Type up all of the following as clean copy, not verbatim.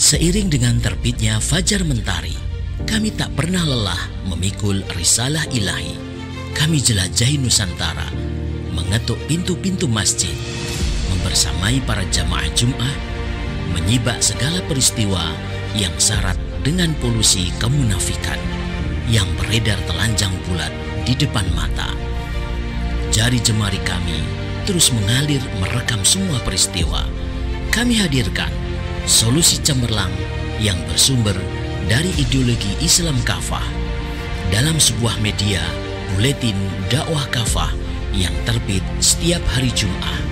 Seiring dengan terbitnya fajar mentari, kami tak pernah lelah memikul risalah ilahi. Kami jelajahi Nusantara, mengetuk pintu-pintu masjid, membersamai para jamaah Jum'ah, menyibak segala peristiwa yang syarat dengan polusi kemunafikan yang beredar telanjang bulat di depan mata. Jari jemari kami terus mengalir merekam semua peristiwa. Kami hadirkan solusi cemerlang yang bersumber dari ideologi Islam kafah dalam sebuah media buletin dakwah kafah yang terbit setiap hari Jumat.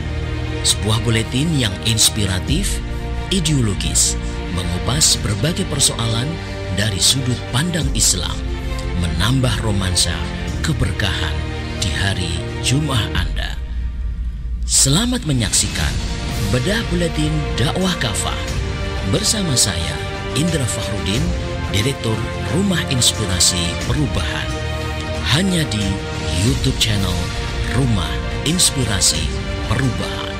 Sebuah buletin yang inspiratif, ideologis, mengupas berbagai persoalan dari sudut pandang Islam, menambah romansa keberkahan di hari Jumat Anda. Selamat menyaksikan bedah buletin dakwah kafah bersama saya Indra Fakhrudin, Direktur Rumah Inspirasi Perubahan, hanya di YouTube channel Rumah Inspirasi Perubahan.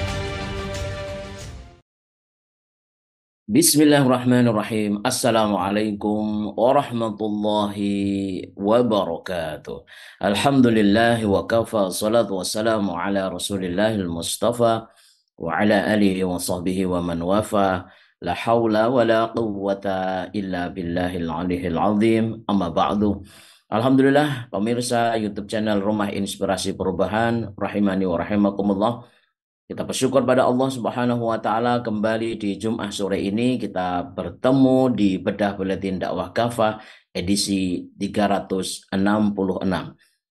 Bismillahirrahmanirrahim. Assalamualaikum warahmatullahi wabarakatuh. Alhamdulillah wa kafa, salatu wassalamu ala rasulillahil mustafa wa ala alihi wa sahbihi wa man wafa. La hawla wa la quwwata illa billahil aliyil azim. Amma ba'du. Alhamdulillah, pemirsa YouTube channel Rumah Inspirasi Perubahan, rahimani wa rahimakumullah. Kita bersyukur pada Allah Subhanahu wa Ta'ala, kembali di Jumat sore ini kita bertemu di bedah buletin dakwah kafah edisi 366.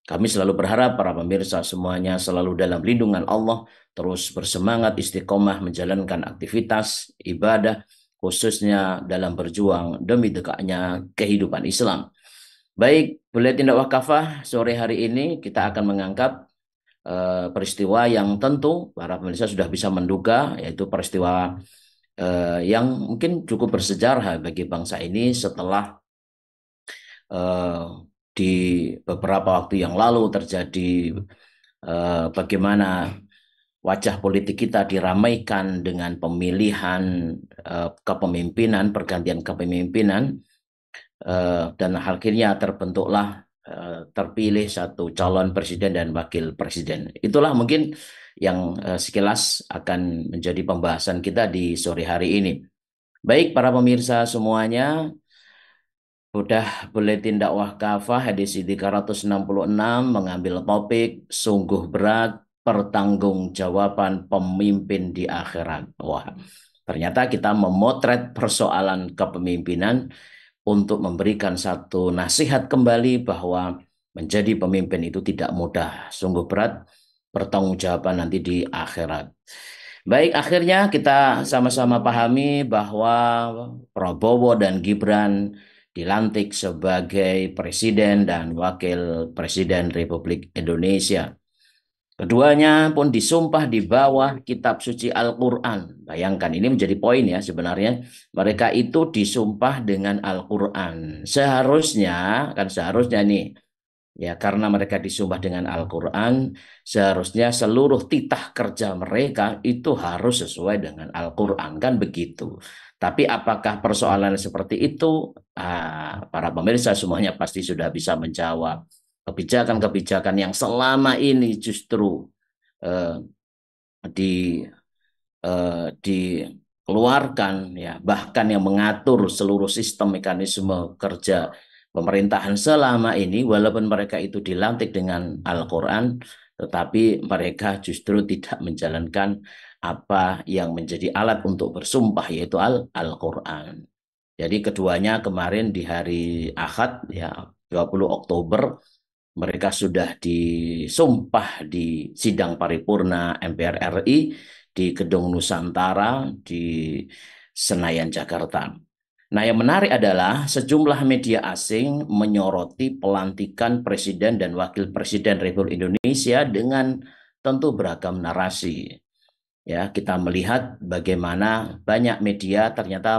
Kami selalu berharap para pemirsa semuanya selalu dalam lindungan Allah, terus bersemangat istiqomah menjalankan aktivitas ibadah, khususnya dalam berjuang demi tegaknya kehidupan Islam. Baik, buletin dakwah kafah sore hari ini kita akan mengangkat peristiwa yang tentu para pemirsa sudah bisa menduga, yaitu peristiwa yang mungkin cukup bersejarah bagi bangsa ini setelah di beberapa waktu yang lalu terjadi bagaimana wajah politik kita diramaikan dengan pemilihan kepemimpinan, pergantian kepemimpinan, dan akhirnya terbentuklah terpilih satu calon presiden dan wakil presiden. Itulah mungkin yang sekilas akan menjadi pembahasan kita di sore hari ini. Baik para pemirsa semuanya, udah buletin dakwah kafah edisi 366 mengambil topik sungguh berat, pertanggungjawaban pemimpin di akhirat. Wah, ternyata kita memotret persoalan kepemimpinan untuk memberikan satu nasihat kembali bahwa menjadi pemimpin itu tidak mudah, sungguh berat, pertanggungjawaban nanti di akhirat. Baik, akhirnya kita sama-sama pahami bahwa Prabowo dan Gibran dilantik sebagai presiden dan wakil presiden Republik Indonesia. Keduanya pun disumpah di bawah kitab suci Al-Quran. Bayangkan, ini menjadi poin ya sebenarnya. Mereka itu disumpah dengan Al-Quran. Seharusnya nih, ya karena mereka disumpah dengan Al-Quran, seharusnya seluruh titah kerja mereka itu harus sesuai dengan Al-Quran. Kan begitu. Tapi apakah persoalan seperti itu? Para pemirsa semuanya pasti sudah bisa menjawab. Kebijakan-kebijakan yang selama ini justru dikeluarkan, ya bahkan yang mengatur seluruh sistem mekanisme kerja pemerintahan selama ini, walaupun mereka itu dilantik dengan Al-Quran, tetapi mereka justru tidak menjalankan apa yang menjadi alat untuk bersumpah, yaitu Al-Quran. Jadi keduanya kemarin di hari Ahad, ya 20 Oktober, mereka sudah disumpah di sidang paripurna MPR RI di Gedung Nusantara di Senayan, Jakarta. Nah, yang menarik adalah sejumlah media asing menyoroti pelantikan presiden dan wakil presiden Republik Indonesia dengan tentu beragam narasi. Ya, kita melihat bagaimana banyak media ternyata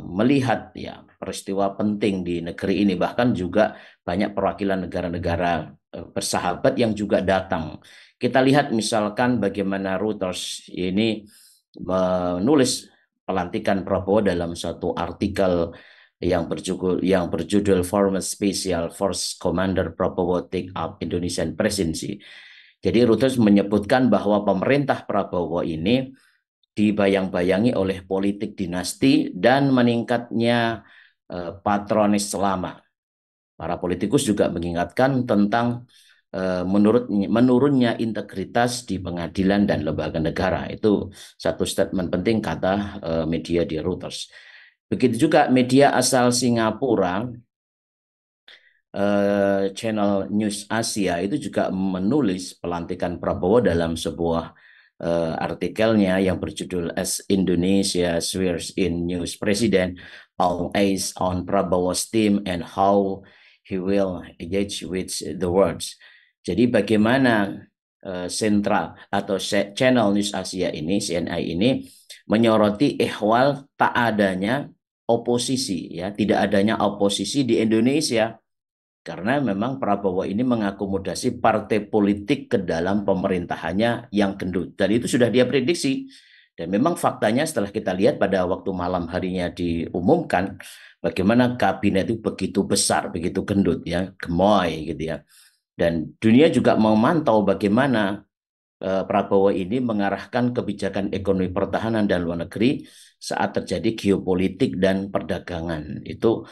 melihat ya peristiwa penting di negeri ini, bahkan juga banyak perwakilan negara-negara bersahabat yang juga datang. Kita lihat misalkan bagaimana Reuters ini menulis pelantikan Prabowo dalam satu artikel yang berjudul Former Special Force Commander Prabowo Take Up Indonesian Presidency. Jadi Reuters menyebutkan bahwa pemerintah Prabowo ini dibayang-bayangi oleh politik dinasti dan meningkatnya patronis lama. Para politikus juga mengingatkan tentang menurunnya integritas di pengadilan dan lembaga negara. Itu satu statement penting kata media di Reuters. Begitu juga media asal Singapura, Channel News Asia itu juga menulis pelantikan Prabowo dalam sebuah artikelnya yang berjudul As Indonesia Swears in News President, All Eyes on Prabowo's Team and How He Will Engage with the World. Jadi bagaimana sentral atau Channel News Asia ini, CNI ini, menyoroti ihwal tak adanya oposisi, ya, tidak adanya oposisi di Indonesia. Karena memang Prabowo ini mengakomodasi partai politik ke dalam pemerintahannya yang gendut. Dan itu sudah dia prediksi. Dan memang faktanya setelah kita lihat pada waktu malam harinya diumumkan, bagaimana kabinet itu begitu besar, begitu gendut, ya, gemoy gitu ya. Dan dunia juga memantau bagaimana Prabowo ini mengarahkan kebijakan ekonomi pertahanan dan luar negeri saat terjadi geopolitik dan perdagangan. Itu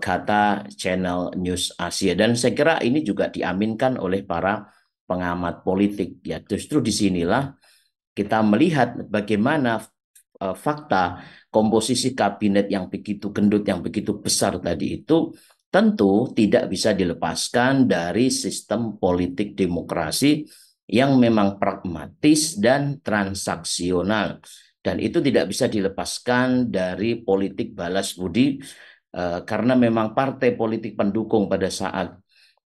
kata Channel News Asia. Dan saya kira ini juga diaminkan oleh para pengamat politik. Ya, justru disinilah kita melihat bagaimana fakta komposisi kabinet yang begitu gendut, yang begitu besar tadi itu tentu tidak bisa dilepaskan dari sistem politik demokrasi yang memang pragmatis dan transaksional. Dan itu tidak bisa dilepaskan dari politik balas budi karena memang partai politik pendukung pada saat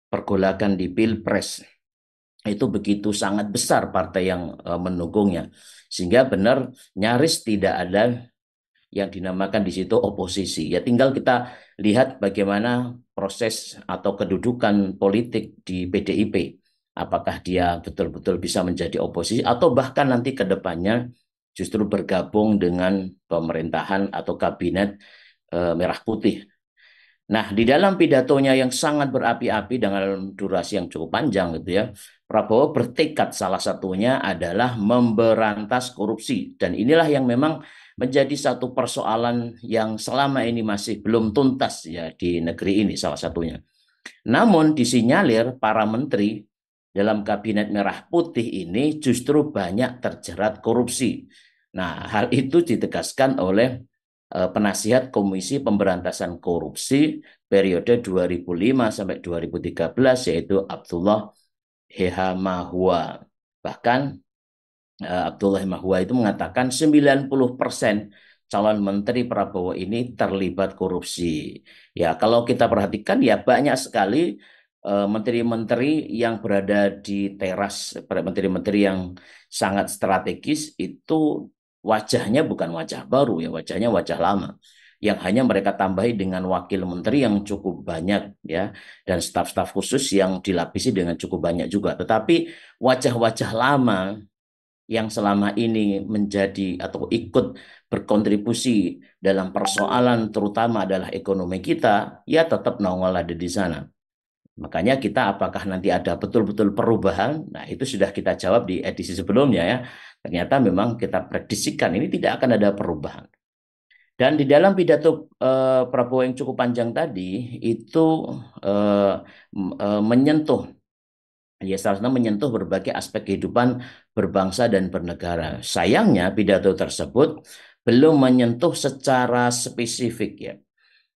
pergolakan di Pilpres itu begitu sangat besar partai yang mendukungnya. Sehingga benar nyaris tidak ada yang dinamakan di situ oposisi. Ya tinggal kita lihat bagaimana proses atau kedudukan politik di PDIP. Apakah dia betul-betul bisa menjadi oposisi atau bahkan nanti ke depannya justru bergabung dengan pemerintahan atau kabinet merah putih. Nah, di dalam pidatonya yang sangat berapi-api dengan durasi yang cukup panjang gitu ya, Prabowo bertekad salah satunya adalah memberantas korupsi. Dan inilah yang memang menjadi satu persoalan yang selama ini masih belum tuntas ya di negeri ini salah satunya. Namun disinyalir para menteri dalam kabinet merah putih ini justru banyak terjerat korupsi. Nah, hal itu ditegaskan oleh penasihat Komisi Pemberantasan Korupsi periode 2005 sampai 2013 yaitu Abdullah Hehamahua. Bahkan Abdullah Hehamahua itu mengatakan 90% calon menteri Prabowo ini terlibat korupsi. Ya, kalau kita perhatikan ya banyak sekali menteri-menteri yang berada di teras, menteri-menteri yang sangat strategis itu wajahnya bukan wajah baru ya, wajahnya wajah lama yang hanya mereka tambahi dengan wakil menteri yang cukup banyak ya dan staf-staf khusus yang dilapisi dengan cukup banyak juga. Tetapi wajah-wajah lama yang selama ini menjadi atau ikut berkontribusi dalam persoalan terutama adalah ekonomi kita, ya tetap nongol ada di sana. Makanya kita apakah nanti ada betul-betul perubahan? Nah, itu sudah kita jawab di edisi sebelumnya ya. Ternyata memang kita prediksikan ini tidak akan ada perubahan. Dan di dalam pidato Prabowo yang cukup panjang tadi itu menyentuh ya seharusnya menyentuh berbagai aspek kehidupan berbangsa dan bernegara. Sayangnya pidato tersebut belum menyentuh secara spesifik ya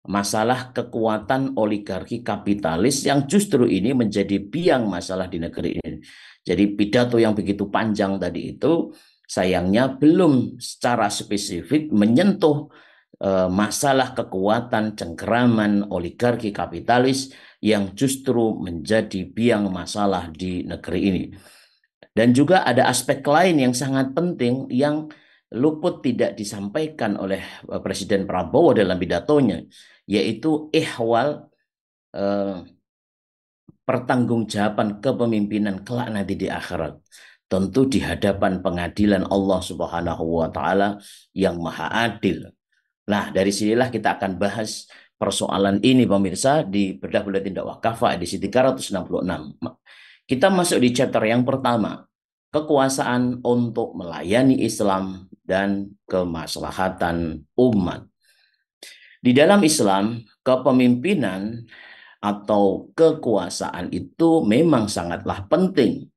masalah kekuatan oligarki kapitalis yang justru ini menjadi biang masalah di negeri ini. Jadi pidato yang begitu panjang tadi itu sayangnya belum secara spesifik menyentuh masalah kekuatan cengkeraman oligarki kapitalis yang justru menjadi biang masalah di negeri ini. Dan juga ada aspek lain yang sangat penting yang luput tidak disampaikan oleh Presiden Prabowo dalam pidatonya, yaitu ihwal pertanggungjawaban kepemimpinan kelak nanti di akhirat. tentu di hadapan pengadilan Allah Subhanahu wa taala yang maha adil. Nah, dari sinilah kita akan bahas persoalan ini pemirsa di Bedah Buletin Dakwah Kafah edisi 366. Kita masuk di chapter yang pertama, kekuasaan untuk melayani Islam dan kemaslahatan umat. Di dalam Islam, kepemimpinan atau kekuasaan itu memang sangatlah penting.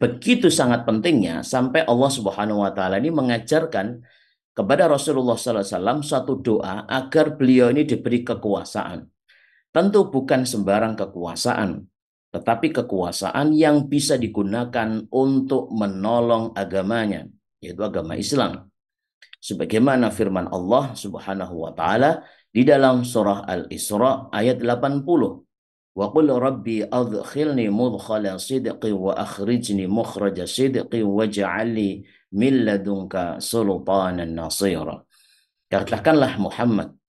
Begitu sangat pentingnya sampai Allah Subhanahu wa taala ini mengajarkan kepada Rasulullah SAW satu doa agar beliau ini diberi kekuasaan. Tentu bukan sembarang kekuasaan, tetapi kekuasaan yang bisa digunakan untuk menolong agamanya, yaitu agama Islam. Sebagaimana firman Allah Subhanahu wa taala di dalam surah Al-Isra ayat 80. Wa qul rabbi adkhilni mudkhala sidqi wa akhrijni mukhraja sidqi waj'alni min ladunka sultanan nasira. Katakanlah Muhammad,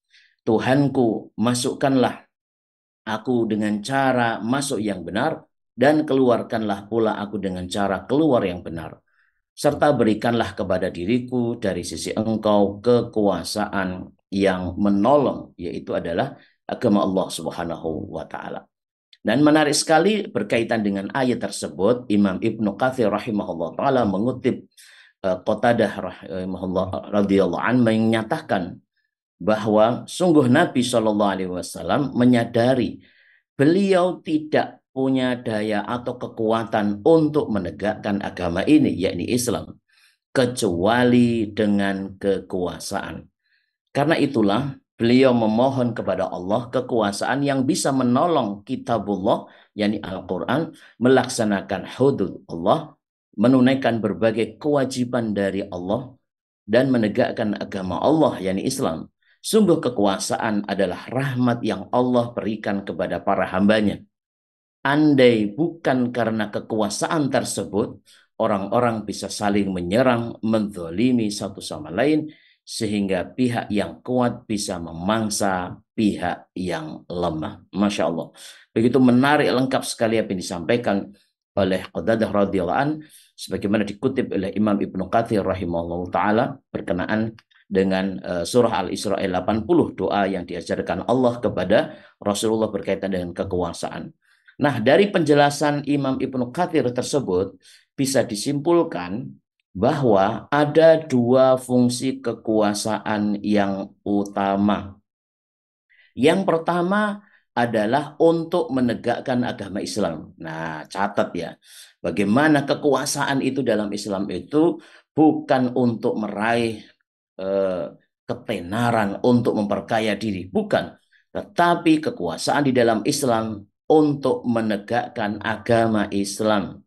Tuhanku, masukkanlah aku dengan cara masuk yang benar dan keluarkanlah pula aku dengan cara keluar yang benar. Serta berikanlah kepada diriku dari sisi engkau kekuasaan yang menolong, yaitu adalah agama Allah Subhanahu wa taala. Dan menarik sekali berkaitan dengan ayat tersebut, Imam Ibnu Katsir rahimahullah taala mengutip Qatadah rahimahullah radhiyallahu anhu menyatakan bahwa sungguh Nabi Shallallahu alaihi wasallam menyadari beliau tidak punya daya atau kekuatan untuk menegakkan agama ini, yakni Islam, kecuali dengan kekuasaan. Karena itulah beliau memohon kepada Allah kekuasaan yang bisa menolong kitabullah, yakni Al-Quran, melaksanakan hudud Allah, menunaikan berbagai kewajiban dari Allah, dan menegakkan agama Allah, yakni Islam. Sungguh kekuasaan adalah rahmat yang Allah berikan kepada para hambanya. Andai bukan karena kekuasaan tersebut, orang-orang bisa saling menyerang, menzalimi satu sama lain, sehingga pihak yang kuat bisa memangsa pihak yang lemah. Masya Allah. Begitu menarik, lengkap sekali apa yang disampaikan oleh Qatadah radhiyallahu an, sebagaimana dikutip oleh Imam Ibnu Katsir rahimahullah taala berkenaan dengan surah Al-Isra 80, doa yang diajarkan Allah kepada Rasulullah berkaitan dengan kekuasaan. Nah, dari penjelasan Imam Ibnu Katsir tersebut bisa disimpulkan bahwa ada dua fungsi kekuasaan yang utama. Yang pertama adalah untuk menegakkan agama Islam. Nah, catat ya, bagaimana kekuasaan itu dalam Islam itu bukan untuk meraih ketenaran, untuk memperkaya diri, bukan. Tetapi kekuasaan di dalam Islam untuk menegakkan agama Islam.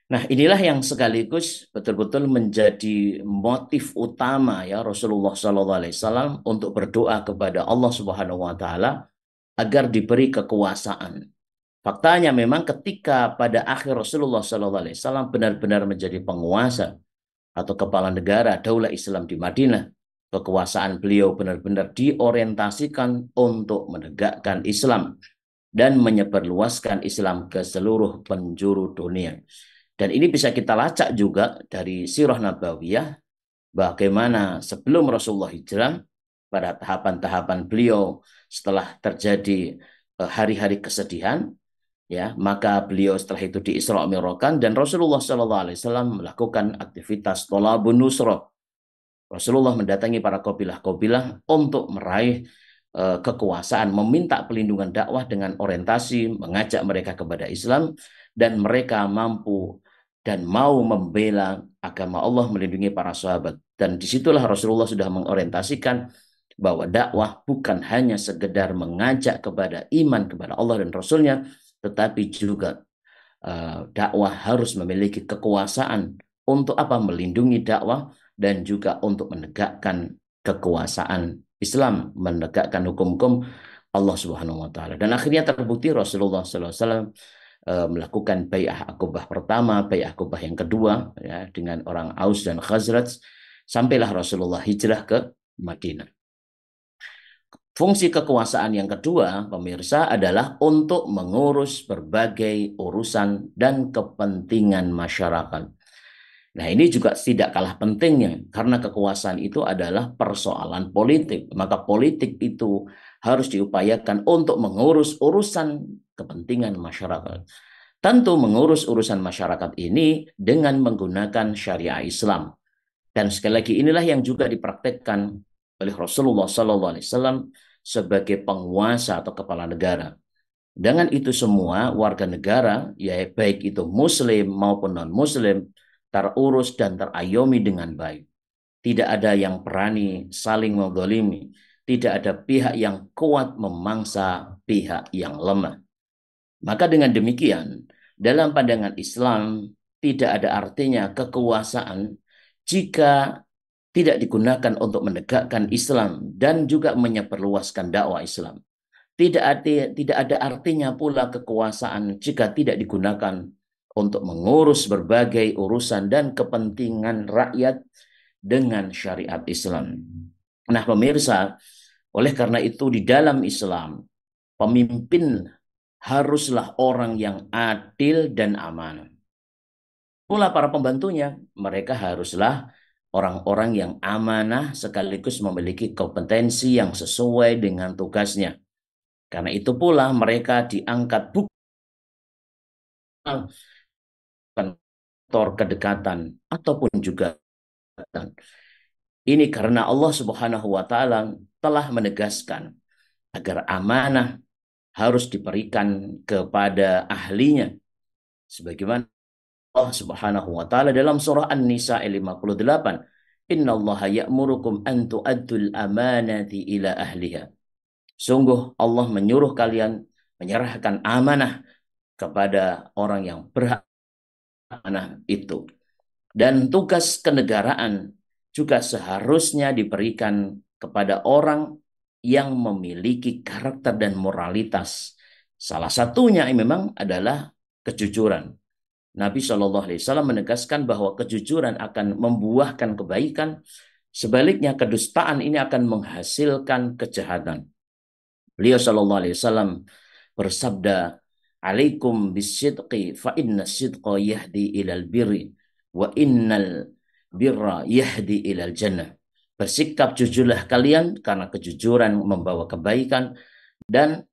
Nah, inilah yang sekaligus betul-betul menjadi motif utama ya Rasulullah SAW untuk berdoa kepada Allah Subhanahu wa taala agar diberi kekuasaan. Faktanya memang ketika pada akhir Rasulullah SAW benar-benar menjadi penguasa atau kepala negara Daulah Islam di Madinah, kekuasaan beliau benar-benar diorientasikan untuk menegakkan Islam dan menyebarluaskan Islam ke seluruh penjuru dunia. Dan ini bisa kita lacak juga dari sirah nabawiyah, bagaimana sebelum Rasulullah hijrah, pada tahapan-tahapan beliau setelah terjadi hari-hari kesedihan, ya, maka beliau setelah itu di Isra Mi'rajkan dan Rasulullah SAW melakukan aktivitas thalabun nusrah. Rasulullah mendatangi para kabilah-kabilah untuk meraih kekuasaan, meminta pelindungan dakwah dengan orientasi mengajak mereka kepada Islam, dan mereka mampu dan mau membela agama Allah, melindungi para sahabat. Dan disitulah Rasulullah sudah mengorientasikan bahwa dakwah bukan hanya sekedar mengajak kepada iman kepada Allah dan Rasulnya, tetapi juga dakwah harus memiliki kekuasaan untuk apa? Melindungi dakwah dan juga untuk menegakkan kekuasaan Islam, menegakkan hukum-hukum Allah Subhanahu wa taala. Dan akhirnya terbukti Rasulullah SAW melakukan bai'ah akobah pertama, bai'ah akobah yang kedua ya, dengan orang Aus dan Khazraj, sampailah Rasulullah hijrah ke Madinah. Fungsi kekuasaan yang kedua, pemirsa, adalah untuk mengurus berbagai urusan dan kepentingan masyarakat. Nah, ini juga tidak kalah pentingnya karena kekuasaan itu adalah persoalan politik. Maka politik itu harus diupayakan untuk mengurus urusan kepentingan masyarakat. Tentu mengurus urusan masyarakat ini dengan menggunakan syariah Islam. Dan sekali lagi inilah yang juga dipraktekkan oleh Rasulullah SAW sebagai penguasa atau kepala negara. Dengan itu semua warga negara, ya baik itu Muslim maupun non-Muslim, terurus dan terayomi dengan baik. Tidak ada yang berani saling menzalimi. Tidak ada pihak yang kuat memangsa pihak yang lemah. Maka dengan demikian, dalam pandangan Islam, tidak ada artinya kekuasaan jika tidak digunakan untuk menegakkan Islam dan juga menyebarluaskan dakwah Islam. Tidak ada artinya pula kekuasaan jika tidak digunakan untuk mengurus berbagai urusan dan kepentingan rakyat dengan syariat Islam. Nah, pemirsa, oleh karena itu di dalam Islam, pemimpin haruslah orang yang adil dan amanah. Pula para pembantunya, mereka haruslah orang-orang yang amanah sekaligus memiliki kompetensi yang sesuai dengan tugasnya. Karena itu pula mereka diangkat bukan faktor kedekatan ataupun juga kedekatan. Ini karena Allah Subhanahu wa taala telah menegaskan agar amanah harus diberikan kepada ahlinya. Sebagaimana Allah Subhanahu wa taala dalam surah An-Nisa 58, "Innallaha ya'murukum an tu'addul amanati ila ahliha." Sungguh Allah menyuruh kalian menyerahkan amanah kepada orang yang berhak amanah itu. Dan tugas kenegaraan juga seharusnya diberikan kepada orang yang memiliki karakter dan moralitas. Salah satunya memang adalah kejujuran. Nabi SAW menegaskan bahwa kejujuran akan membuahkan kebaikan, sebaliknya kedustaan ini akan menghasilkan kejahatan. Beliau SAW bersabda, "Alaikum bisidqi fa inna sidqa yahdi ilal birri wa innal birra yahdi ilal jannah." Bersikap jujurlah kalian karena kejujuran membawa kebaikan dan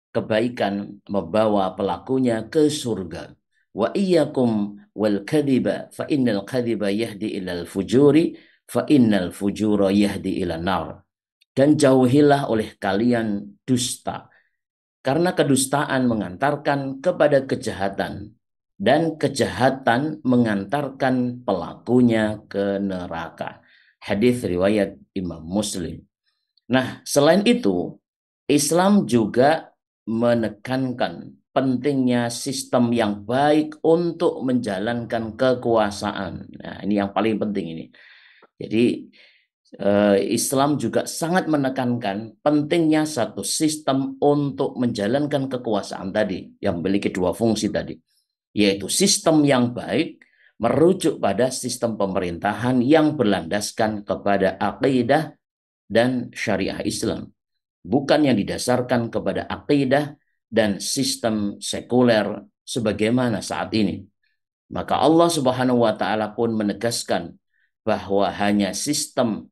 kebaikan membawa pelakunya ke surga. Wa iyyakum wal kadhiba fa innal kadhiba yahdi ilal fujuri fa innal fujura yahdi ilal nar. Dan jauhilah oleh kalian dusta karena kedustaan mengantarkan kepada kejahatan dan kejahatan mengantarkan pelakunya ke neraka. Hadis riwayat Imam Muslim. Nah, selain itu, Islam juga menekankan pentingnya sistem yang baik untuk menjalankan kekuasaan. Nah, ini yang paling penting ini. Jadi, Islam juga sangat menekankan pentingnya satu sistem untuk menjalankan kekuasaan tadi, yang memiliki dua fungsi tadi, yaitu sistem yang baik merujuk pada sistem pemerintahan yang berlandaskan kepada akidah dan syariah Islam, bukan yang didasarkan kepada akidah dan sistem sekuler sebagaimana saat ini. Maka Allah Subhanahu wa taala pun menegaskan bahwa hanya sistem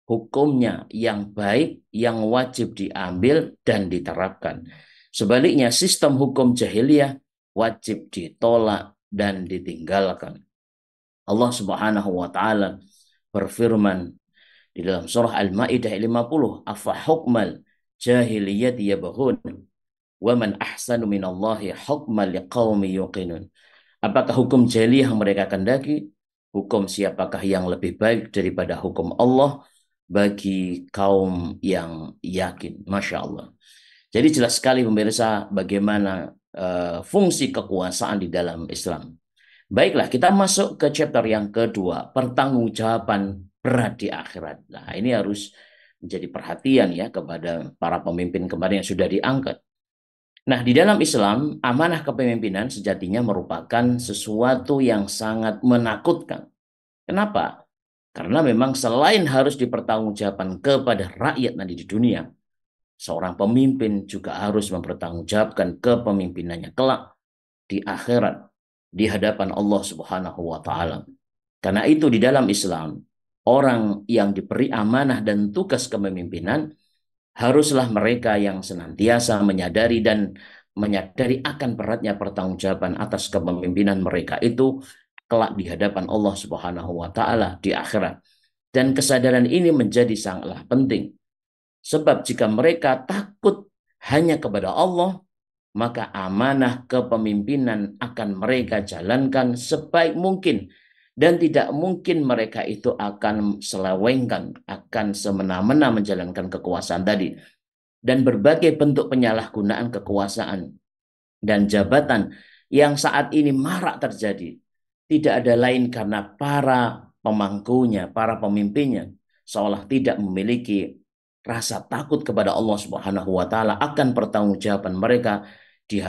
hukumnya yang baik yang wajib diambil dan diterapkan. Sebaliknya sistem hukum jahiliyah wajib ditolak dan ditinggalkan. Allah Subhanahu wa taala berfirman di dalam surah Al-Maidah 50, "Afa hukmal jahiliyati yabghun wa man ahsanu minallahi hukman liqaumi yuqinun." Apakah hukum jahiliyah mereka kendaki? Hukum siapakah yang lebih baik daripada hukum Allah bagi kaum yang yakin? Masya Allah. Jadi jelas sekali pemirsa bagaimana fungsi kekuasaan di dalam Islam. Baiklah, kita masuk ke chapter yang kedua, pertanggungjawaban berat di akhirat. Nah, ini harus menjadi perhatian ya kepada para pemimpin kemarin yang sudah diangkat. Nah, di dalam Islam, amanah kepemimpinan sejatinya merupakan sesuatu yang sangat menakutkan. Kenapa? Karena memang selain harus dipertanggungjawabkan kepada rakyat nanti di dunia, seorang pemimpin juga harus mempertanggungjawabkan kepemimpinannya kelak di akhirat di hadapan Allah Subhanahu wa taala. Karena itu di dalam Islam, orang yang diberi amanah dan tugas kepemimpinan haruslah mereka yang senantiasa menyadari akan beratnya pertanggungjawaban atas kepemimpinan mereka itu kelak di hadapan Allah Subhanahu wa taala di akhirat. Dan kesadaran ini menjadi sangatlah penting. Sebab jika mereka takut hanya kepada Allah, maka amanah kepemimpinan akan mereka jalankan sebaik mungkin. Dan tidak mungkin mereka itu akan selewengkan, akan semena-mena menjalankan kekuasaan tadi. Dan berbagai bentuk penyalahgunaan kekuasaan dan jabatan yang saat ini marak terjadi. Tidak ada lain karena para pemangkunya, para pemimpinnya, seolah tidak memiliki rasa takut kepada Allah Subhanahu wa taala akan pertanggungjawaban mereka di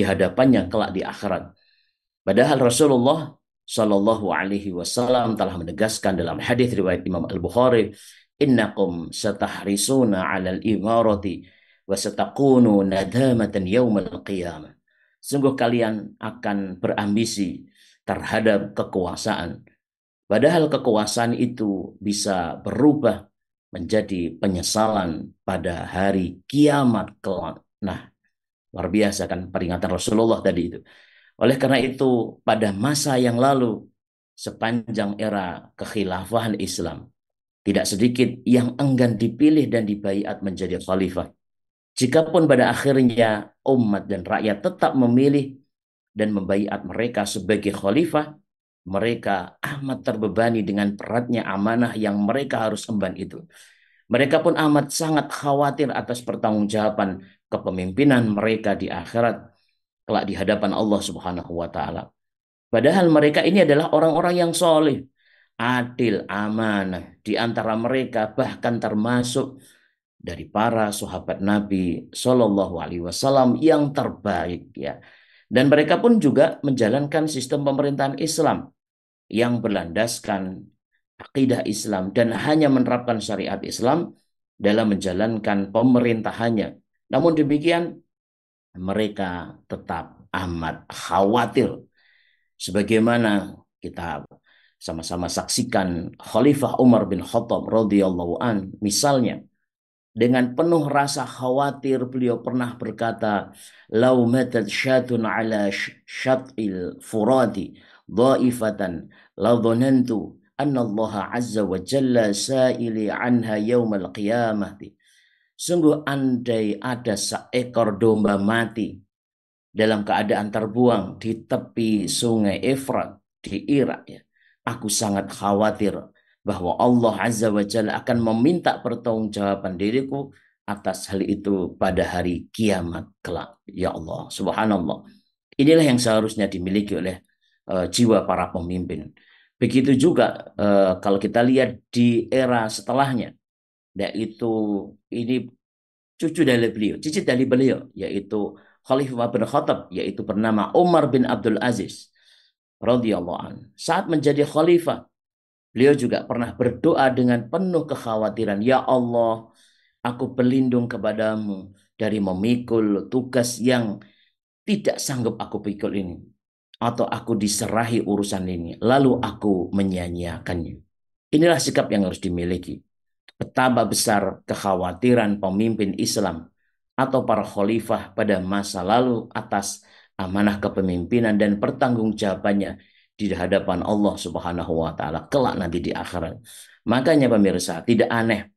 hadapannya kelak di akhirat. Padahal Rasulullah Shallallahu alaihi wasallam telah menegaskan dalam hadis riwayat Imam Al-Bukhari, "Innakum satahrisuna 'alal imarati wa satakunu nadamatan yaumal qiyamah." Sungguh kalian akan berambisi terhadap kekuasaan. Padahal kekuasaan itu bisa berubah menjadi penyesalan pada hari kiamat kelak. Nah, luar biasa kan peringatan Rasulullah tadi itu. Oleh karena itu, pada masa yang lalu, sepanjang era kekhilafahan Islam, tidak sedikit yang enggan dipilih dan dibaiat menjadi khalifah. Jikapun pada akhirnya umat dan rakyat tetap memilih dan membaiat mereka sebagai khalifah, mereka amat terbebani dengan beratnya amanah yang mereka harus emban itu. Mereka pun amat sangat khawatir atas pertanggungjawaban kepemimpinan mereka di akhirat kelak di hadapan Allah Subhanahu wa taala. Padahal mereka ini adalah orang-orang yang soleh, adil, amanah. Di antara mereka bahkan termasuk dari para sahabat Nabi Shallallahu Alaihi Wasallam yang terbaik ya. Dan mereka pun juga menjalankan sistem pemerintahan Islam yang berlandaskan akidah Islam dan hanya menerapkan syariat Islam dalam menjalankan pemerintahannya. Namun demikian mereka tetap amat khawatir. Sebagaimana kita sama-sama saksikan Khalifah Umar bin Khattab radhiyallahu an, misalnya dengan penuh rasa khawatir beliau pernah berkata, "Lau matat syatun ala syat'il furati dhaifatan la dhanantu anna Allah azza wa jalla sa'ili anha yaumal qiyamah." Sungguh andai ada seekor domba mati dalam keadaan terbuang di tepi sungai Efrat di Irak ya. Aku sangat khawatir bahwa Allah Azza wa Jalla akan meminta pertanggungjawaban diriku atas hal itu pada hari kiamat kelak. Ya Allah, subhanallah. Inilah yang seharusnya dimiliki oleh jiwa para pemimpin. Begitu juga kalau kita lihat di era setelahnya, yaitu ini cucu dari beliau, cicit dari beliau, yaitu Khalifah bin Khattab, yaitu bernama Umar bin Abdul Aziz radhiyallahu an. Saat menjadi khalifah, beliau juga pernah berdoa dengan penuh kekhawatiran, "Ya Allah, aku berlindung kepadamu dari memikul tugas yang tidak sanggup aku pikul ini, atau aku diserahi urusan ini, lalu aku menyia-nyiakannya." Inilah sikap yang harus dimiliki. Betapa besar kekhawatiran pemimpin Islam atau para khalifah pada masa lalu atas amanah kepemimpinan dan pertanggungjawabannya di hadapan Allah Subhanahu wa taala kelak nanti di akhirat. Makanya pemirsa, tidak aneh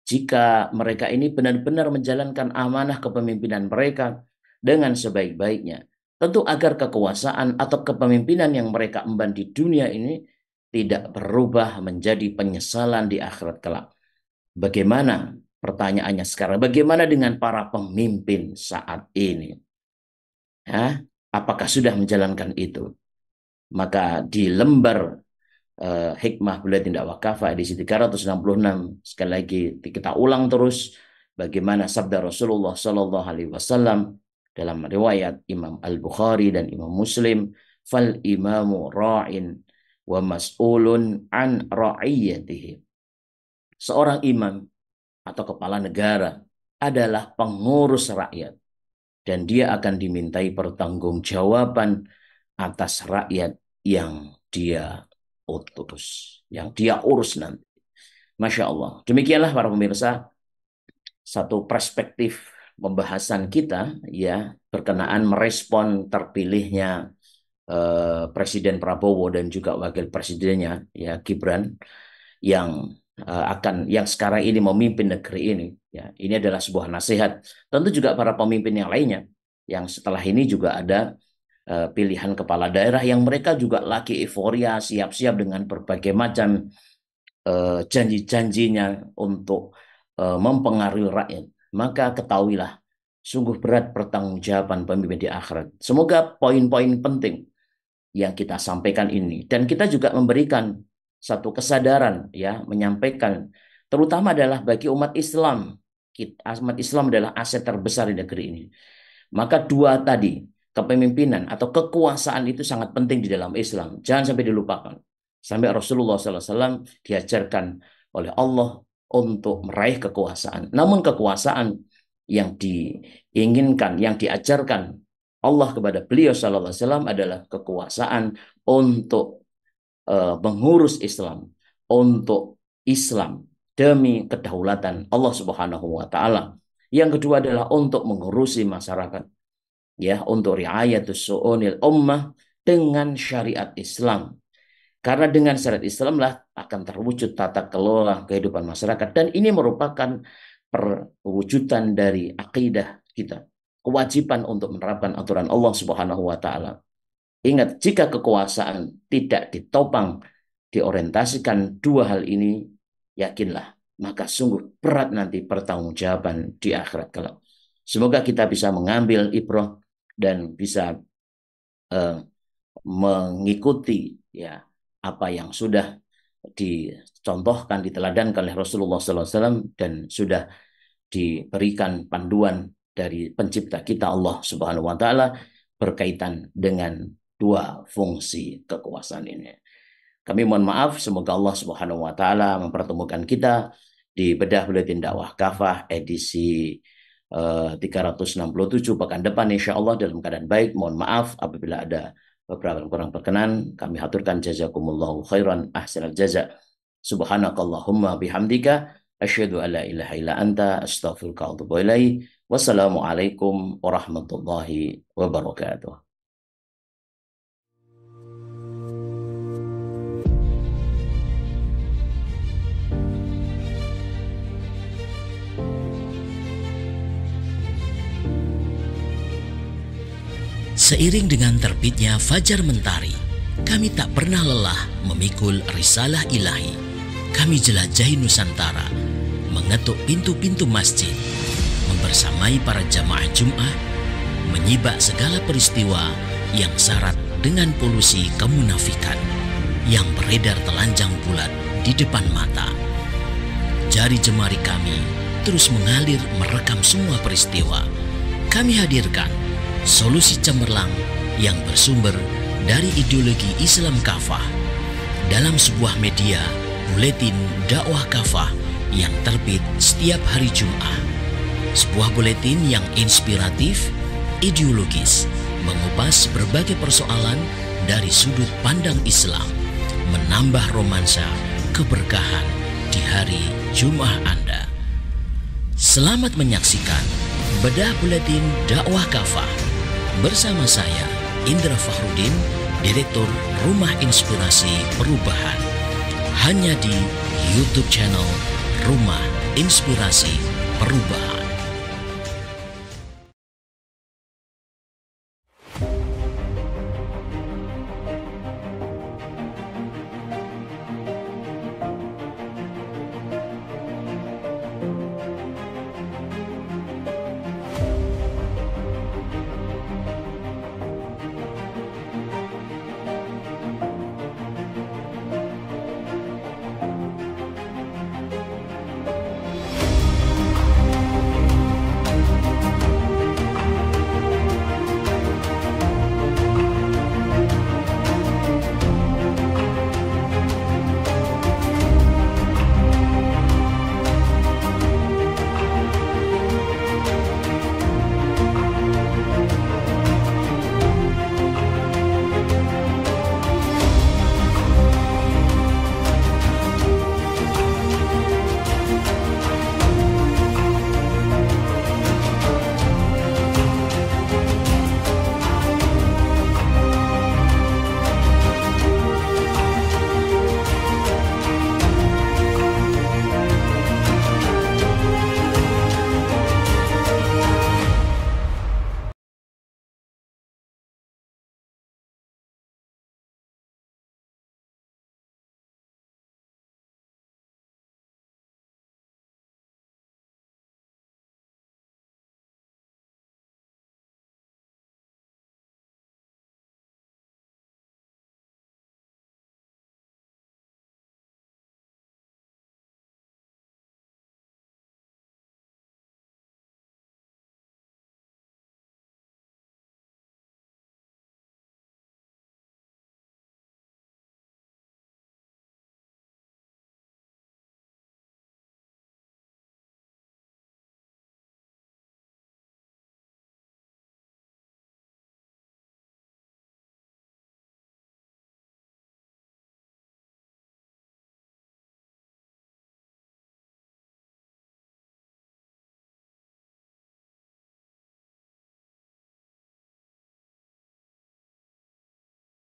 jika mereka ini benar-benar menjalankan amanah kepemimpinan mereka dengan sebaik-baiknya. Tentu agar kekuasaan atau kepemimpinan yang mereka emban di dunia ini tidak berubah menjadi penyesalan di akhirat kelak. Bagaimana pertanyaannya sekarang? Bagaimana dengan para pemimpin saat ini? Ya, apakah sudah menjalankan itu? Maka di lembar Hikmah Beliau Tidak Wakafah edisi 366 sekali lagi kita ulang terus bagaimana sabda Rasulullah Shallallahu Alaihi Wasallam dalam riwayat Imam Al-Bukhari dan Imam Muslim, "Fal imamu ra'in wa mas'ulun an ra'iyatihi." Seorang imam atau kepala negara adalah pengurus rakyat dan dia akan dimintai pertanggungjawaban atas rakyat yang dia utus, yang dia urus nanti. Masya Allah. Demikianlah para pemirsa, satu perspektif pembahasan kita ya berkenaan merespon terpilihnya Presiden Prabowo dan juga Wakil Presidennya ya Gibran yang yang sekarang ini memimpin negeri ini ya. Ini adalah sebuah nasihat tentu juga para pemimpin yang lainnya yang setelah ini juga ada pilihan kepala daerah yang mereka juga lagi euforia siap-siap dengan berbagai macam janji-janjinya untuk mempengaruhi rakyat. Maka ketahuilah sungguh berat pertanggungjawaban pemimpin di akhirat. Semoga poin-poin penting yang kita sampaikan ini dan kita juga memberikan satu kesadaran ya, menyampaikan terutama adalah bagi umat Islam. Umat Islam adalah aset terbesar di negeri ini. Maka dua tadi, kepemimpinan atau kekuasaan itu sangat penting di dalam Islam. Jangan sampai dilupakan. Sampai Rasulullah SAW diajarkan oleh Allah untuk meraih kekuasaan. Namun kekuasaan yang diinginkan, yang diajarkan Allah kepada beliau SAW adalah kekuasaan untuk mengurus Islam, untuk Islam demi kedaulatan Allah Subhanahu wa taala. Yang kedua adalah untuk mengurusi masyarakat. Ya, untuk riayatus su'unil ummah dengan syariat Islam. Karena dengan syariat Islam lah akan terwujud tata kelola kehidupan masyarakat dan ini merupakan perwujudan dari akidah kita. Kewajiban untuk menerapkan aturan Allah Subhanahu wa taala. Ingat, jika kekuasaan tidak ditopang, diorientasikan dua hal ini, yakinlah, maka sungguh berat nanti pertanggungjawaban di akhirat kelak. Semoga kita bisa mengambil ibrah dan bisa mengikuti ya apa yang sudah dicontohkan, diteladankan oleh Rasulullah SAW dan sudah diberikan panduan dari pencipta kita Allah Subhanahu wa taala berkaitan dengan dua fungsi kekuasaan ini. Kami mohon maaf, semoga Allah Subhanahu wa taala mempertemukan kita di Bedah Buletin Dakwah Kafah edisi 367 pekan depan insya Allah dalam keadaan baik. Mohon maaf apabila ada beberapa yang kurang berkenan. Kami haturkan jazakumullahu khairan ahsanal jaza. Subhanakallahumma bihamdika asyhadu an la ilaha illa anta astaghfiruka wa atubu ilaik. Wassalamualaikum warahmatullahi wabarakatuh. Seiring dengan terbitnya fajar mentari, kami tak pernah lelah memikul risalah ilahi. Kami jelajahi Nusantara, mengetuk pintu-pintu masjid, membersamai para jamaah Jum'ah, menyibak segala peristiwa yang syarat dengan polusi kemunafikan yang beredar telanjang bulat di depan mata. Jari jemari kami terus mengalir merekam semua peristiwa. Kami hadirkan solusi cemerlang yang bersumber dari ideologi Islam Kafah dalam sebuah media buletin dakwah Kafah yang terbit setiap hari Jumat. Sebuah buletin yang inspiratif, ideologis, mengupas berbagai persoalan dari sudut pandang Islam, menambah romansa keberkahan di hari Jumat Anda. Selamat menyaksikan Bedah Buletin Dakwah Kafah bersama saya, Indra Fahrudin, Direktur Rumah Inspirasi Perubahan, hanya di YouTube channel Rumah Inspirasi Perubahan.